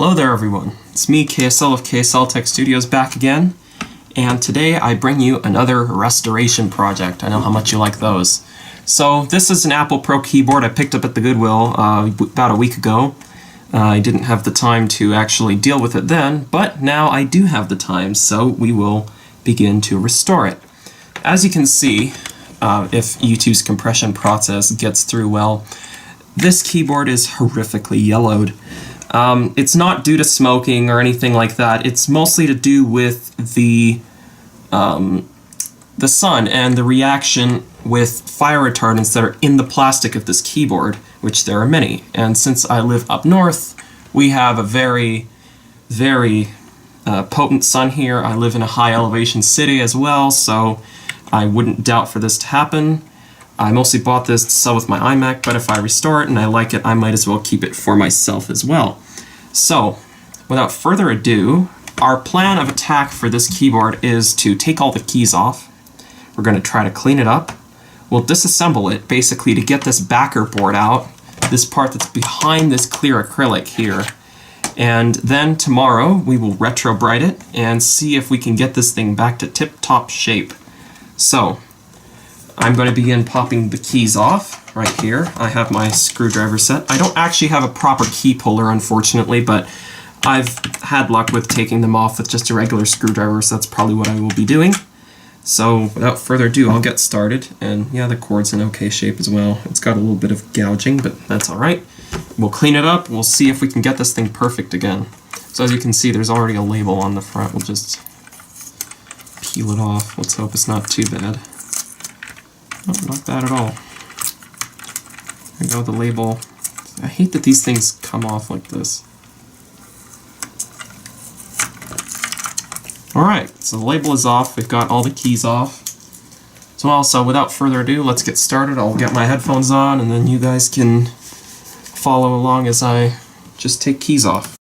Hello there everyone, it's me KSL of KSL Tech Studios back again, and today I bring you another restoration project. I know how much you like those. So this is an Apple Pro keyboard I picked up at the Goodwill about a week ago. I didn't have the time to actually deal with it then, but now I do have the time, so we will begin to restore it. As you can see, if YouTube's compression process gets through well, this keyboard is horrifically yellowed. It's not due to smoking or anything like that. It's mostly to do with the sun and the reaction with fire retardants that are in the plastic of this keyboard, which there are many. And since I live up north, we have a very, very potent sun here. I live in a high elevation city as well, so I wouldn't doubt for this to happen. I mostly bought this to sell with my iMac, but if I restore it and I like it, I might as well keep it for myself as well. So, without further ado, our plan of attack for this keyboard is to take all the keys off. We're going to try to clean it up. We'll disassemble it, basically, to get this backer board out, this part that's behind this clear acrylic here. And then tomorrow, we will Retrobrite it and see if we can get this thing back to tip-top shape. So, I'm going to begin popping the keys off right here. I have my screwdriver set. I don't actually have a proper key puller, unfortunately, but I've had luck with taking them off with just a regular screwdriver, so that's probably what I will be doing. So without further ado, I'll get started. And yeah, the cord's in okay shape as well. It's got a little bit of gouging, but that's all right. We'll clean it up. We'll see if we can get this thing perfect again. So as you can see, there's already a label on the front. We'll just peel it off. Let's hope it's not too bad. Oh, not bad at all. There you go, the label. I hate that these things come off like this. Alright, so the label is off. We've got all the keys off. So without further ado, let's get started. I'll get my headphones on and then you guys can follow along as I just take keys off.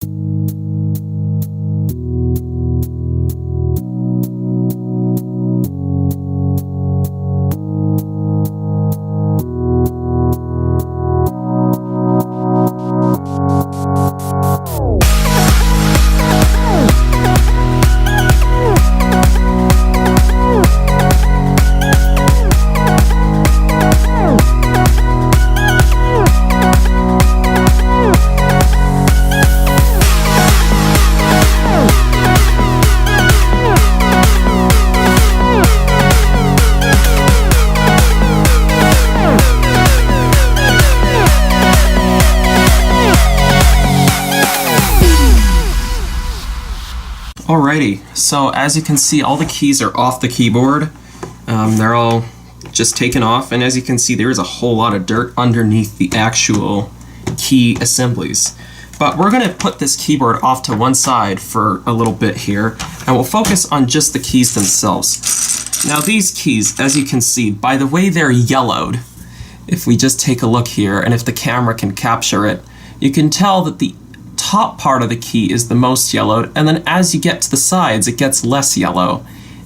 Alrighty, so as you can see, all the keys are off the keyboard. They're all just taken off, and as you can see, there is a whole lot of dirt underneath the actual key assemblies. But we're going to put this keyboard off to one side for a little bit here, and we'll focus on just the keys themselves. Now these keys, as you can see, by the way they're yellowed, if we just take a look here, and if the camera can capture it, you can tell that the top part of the key is the most yellowed, and then as you get to the sides it gets less yellow,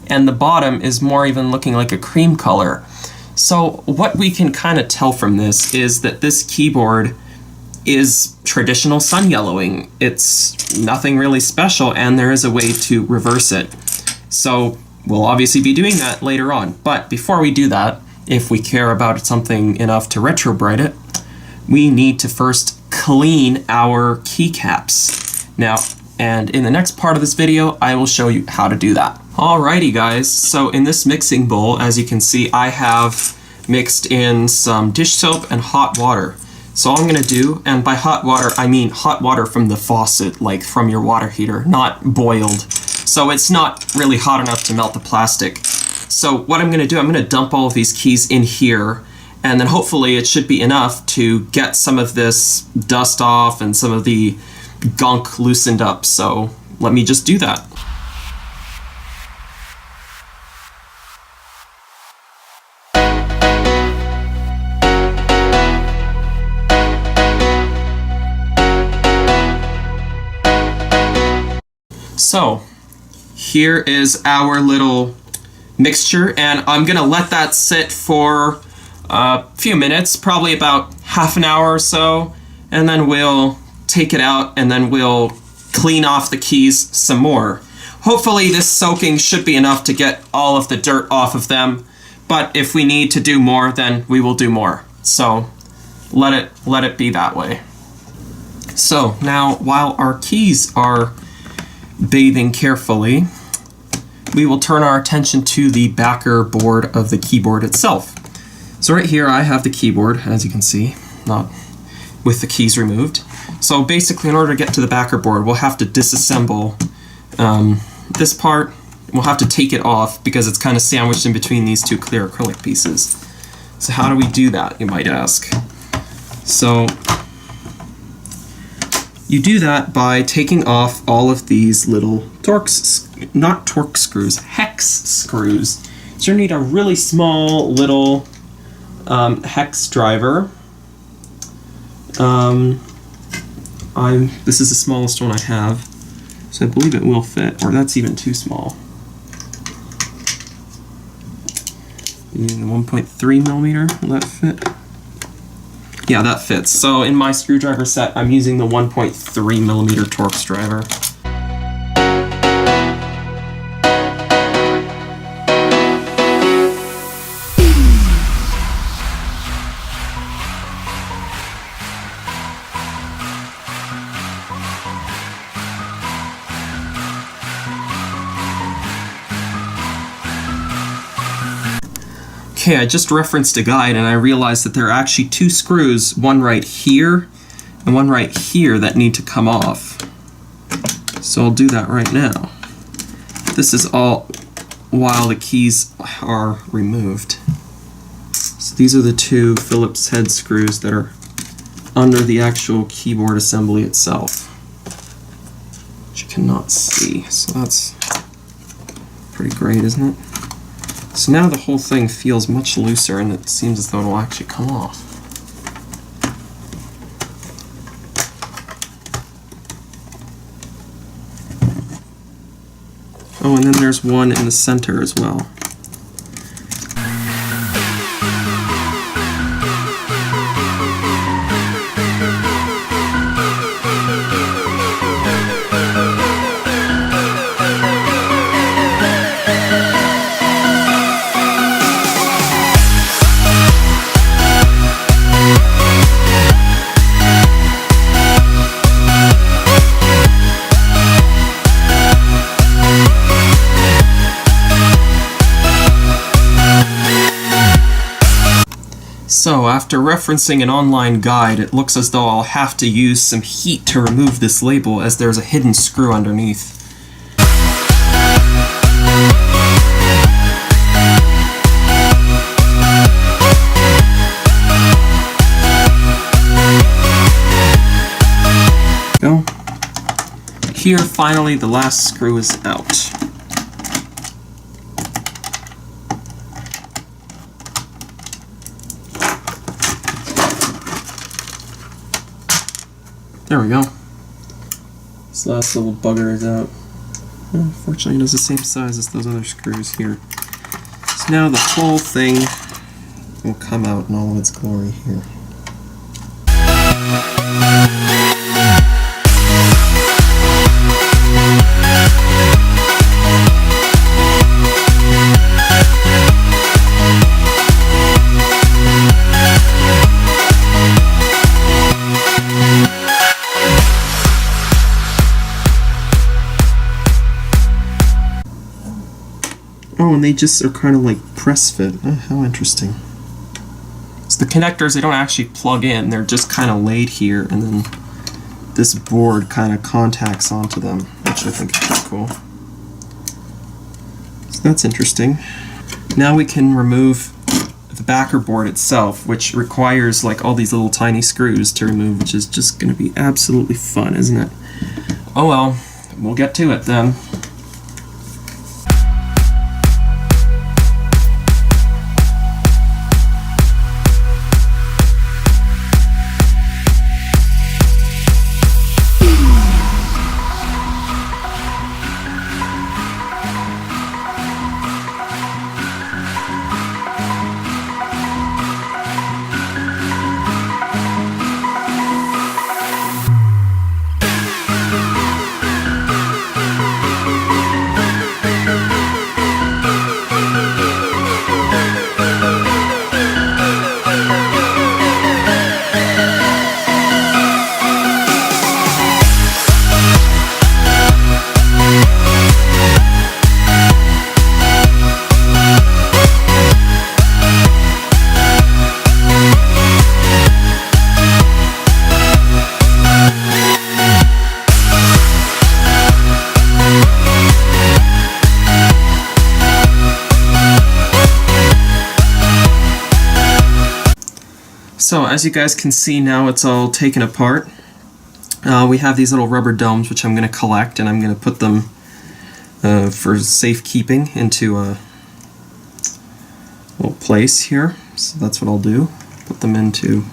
and the bottom is more even looking like a cream color. So what we can kind of tell from this is that this keyboard is traditional sun yellowing. It's nothing really special, and there is a way to reverse it. So we'll obviously be doing that later on, but before we do that, if we care about something enough to Retrobrite it, we need to first clean our keycaps. Now, and in the next part of this video, I will show you how to do that. Alrighty guys, so in this mixing bowl, as you can see, I have mixed in some dish soap and hot water. So all I'm going to do, and by hot water, I mean hot water from the faucet, like from your water heater, not boiled. So it's not really hot enough to melt the plastic. So what I'm going to do, I'm going to dump all of these keys in here, and then hopefully it should be enough to get some of this dust off and some of the gunk loosened up. So let me just do that. So here is our little mixture, and I'm gonna let that sit for a few minutes, probably about half an hour or so, and then we'll take it out and then we'll clean off the keys some more. Hopefully this soaking should be enough to get all of the dirt off of them, but if we need to do more, then we will do more. So let it be that way. So now, while our keys are bathing carefully, we will turn our attention to the backer board of the keyboard itself. So right here I have the keyboard, as you can see, not with the keys removed. So basically, in order to get to the backer board, we'll have to disassemble this part. We'll have to take it off because it's kind of sandwiched in between these two clear acrylic pieces. So how do we do that, you might ask? So you do that by taking off all of these little hex screws. So you need a really small little hex driver. This is the smallest one I have, so I believe it will fit, or that's even too small. The 1.3 millimeter, will that fit? Yeah, that fits. So in my screwdriver set, I'm using the 1.3 millimeter Torx driver. Okay, I just referenced a guide and I realized that there are actually two screws, one right here and one right here, that need to come off. So I'll do that right now. This is all while the keys are removed. So these are the two Phillips head screws that are under the actual keyboard assembly itself, which you cannot see. So that's pretty great, isn't it? So now the whole thing feels much looser and it seems as though it will actually come off. Oh, and then there's one in the center as well. So, after referencing an online guide, it looks as though I'll have to use some heat to remove this label, as there's a hidden screw underneath. Go. Here, finally, the last screw is out. There we go. This last little bugger is out. Unfortunately, it is the same size as those other screws here. So now the whole thing will come out in all of its glory here. Oh, and they just are kind of like press fit. Oh, how interesting. So the connectors, they don't actually plug in, they're just kind of laid here, and then this board kind of contacts onto them, which I think is pretty cool. So that's interesting. Now we can remove the backer board itself, which requires like all these little tiny screws to remove, which is just going to be absolutely fun, isn't it? Oh well, we'll get to it then. So as you guys can see now, it's all taken apart. We have these little rubber domes which I'm going to collect, and I'm going to put them for safekeeping into a little place here. So that's what I'll do. Put them into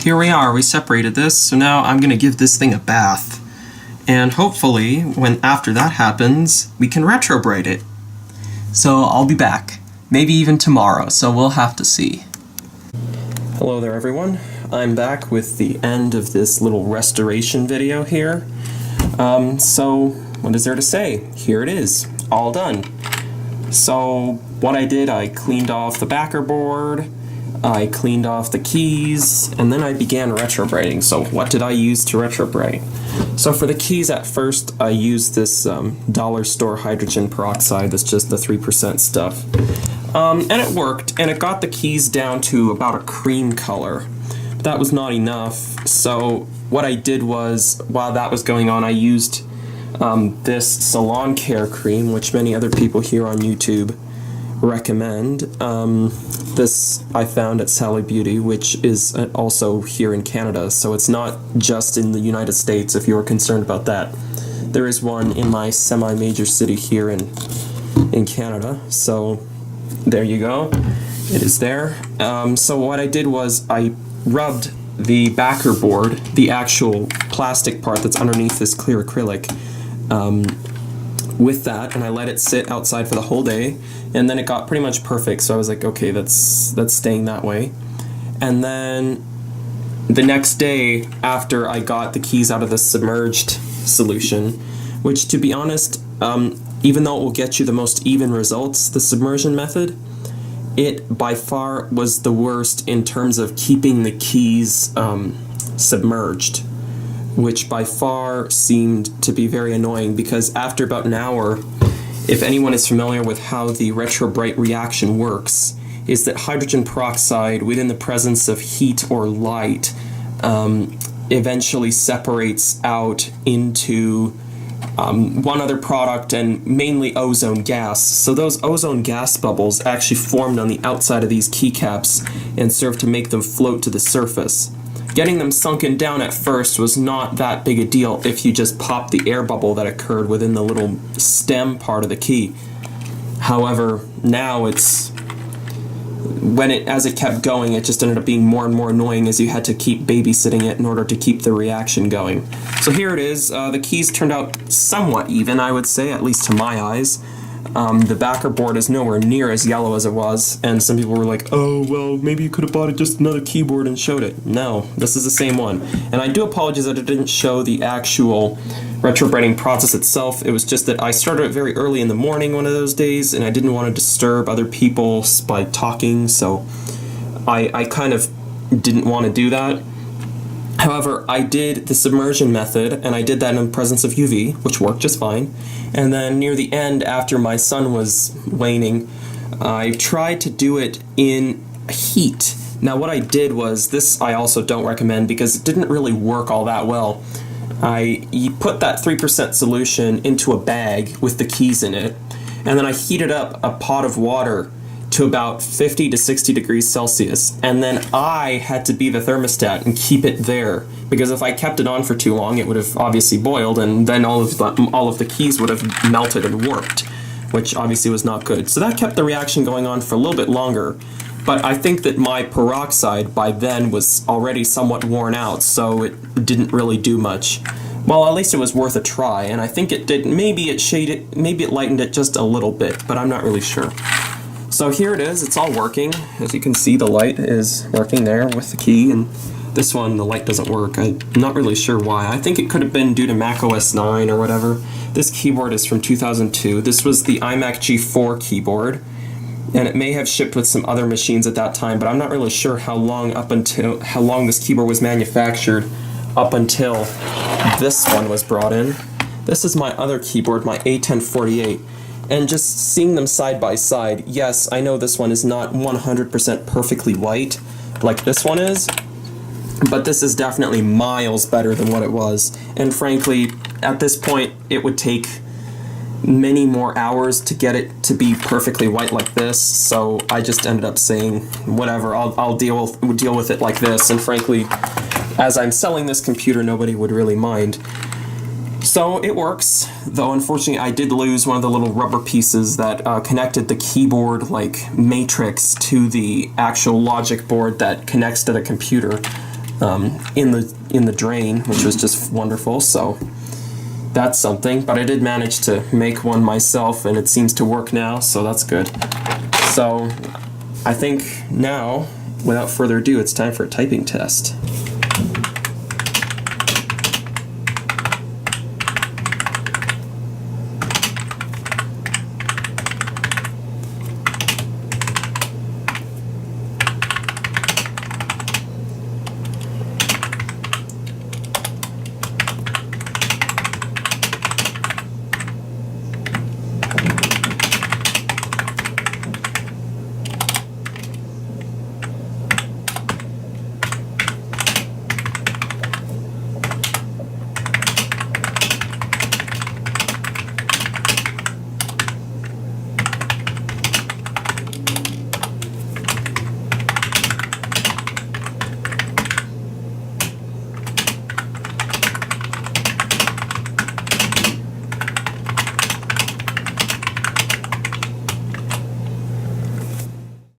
here we are, we separated this, so now I'm going to give this thing a bath. And hopefully, when after that happens, we can Retrobrite it. So I'll be back. Maybe even tomorrow, so we'll have to see. Hello there everyone. I'm back with the end of this little restoration video here. So, what is there to say? Here it is, all done. So, what I did, I cleaned off the backer board, I cleaned off the keys, and then I began retrobriting. So what did I use to retrobrite? So for the keys at first, I used this dollar store hydrogen peroxide, that's just the 3% stuff. And it worked, and it got the keys down to about a cream color. But that was not enough, so what I did was, while that was going on, I used this Salon Care cream, which many other people here on YouTube recommend. This I found at Sally Beauty, which is also here in Canada, so it's not just in the United States if you're concerned about that. There is one in my semi-major city here in Canada, so there you go. It is there. So what I did was I rubbed the backer board, the actual plastic part that's underneath this clear acrylic, with that, and I let it sit outside for the whole day, and then it got pretty much perfect, so I was like, okay, that's staying that way. And then the next day, after I got the keys out of the submerged solution, which, to be honest, even though it will get you the most even results, the submersion method, it by far was the worst in terms of keeping the keys submerged, which by far seemed to be very annoying, because after about an hour, if anyone is familiar with how the Retrobrite reaction works, is that hydrogen peroxide within the presence of heat or light eventually separates out into one other product, and mainly ozone gas. So those ozone gas bubbles actually formed on the outside of these keycaps and serve to make them float to the surface. Getting them sunken down at first was not that big a deal if you just popped the air bubble that occurred within the little stem part of the key. However, now as it kept going, it just ended up being more and more annoying as you had to keep babysitting it in order to keep the reaction going. So here it is. The keys turned out somewhat even, I would say, at least to my eyes. The backer board is nowhere near as yellow as it was, and some people were like, oh, well, maybe you could have bought just another keyboard and showed it. No, this is the same one. And I do apologize that it didn't show the actual retrobriting process itself. It was just that I started it very early in the morning one of those days, and I didn't want to disturb other people by talking, so I kind of didn't want to do that. However, I did the submersion method, and I did that in the presence of UV, which worked just fine. And then near the end, after my sun was waning, I tried to do it in heat. Now what I did was, this I also don't recommend because it didn't really work all that well. I put that 3% solution into a bag with the keys in it, and then I heated up a pot of water to about 50 to 60 degrees Celsius, and then I had to be the thermostat and keep it there, because if I kept it on for too long, it would have obviously boiled, and then all of the keys would have melted and warped, which obviously was not good. So that kept the reaction going on for a little bit longer, but I think that my peroxide by then was already somewhat worn out, so it didn't really do much. Well, at least it was worth a try, and I think it did. Maybe it lightened it just a little bit, but I'm not really sure. So here it is, it's all working. As you can see, the light is working there with the key, and This one, the light doesn't work. I'm not really sure why. I think it could have been due to Mac OS 9 or whatever. This keyboard is from 2002. This was the iMac G4 keyboard, and it may have shipped with some other machines at that time, but I'm not really sure how long this keyboard was manufactured up until this one was brought in. This is my other keyboard, my A1048, and just seeing them side by side, yes, I know this one is not 100% perfectly white like this one is, but this is definitely miles better than what it was. And frankly, at this point, it would take many more hours to get it to be perfectly white like this, so I just ended up saying, whatever, I'll deal with it like this, and frankly, as I'm selling this computer, nobody would really mind. So it works, though unfortunately I did lose one of the little rubber pieces that connected the keyboard like matrix to the actual logic board that connects to the computer in the drain, which was just wonderful. So that's something, but I did manage to make one myself, and it seems to work now, so that's good. So I think now, without further ado, it's time for a typing test.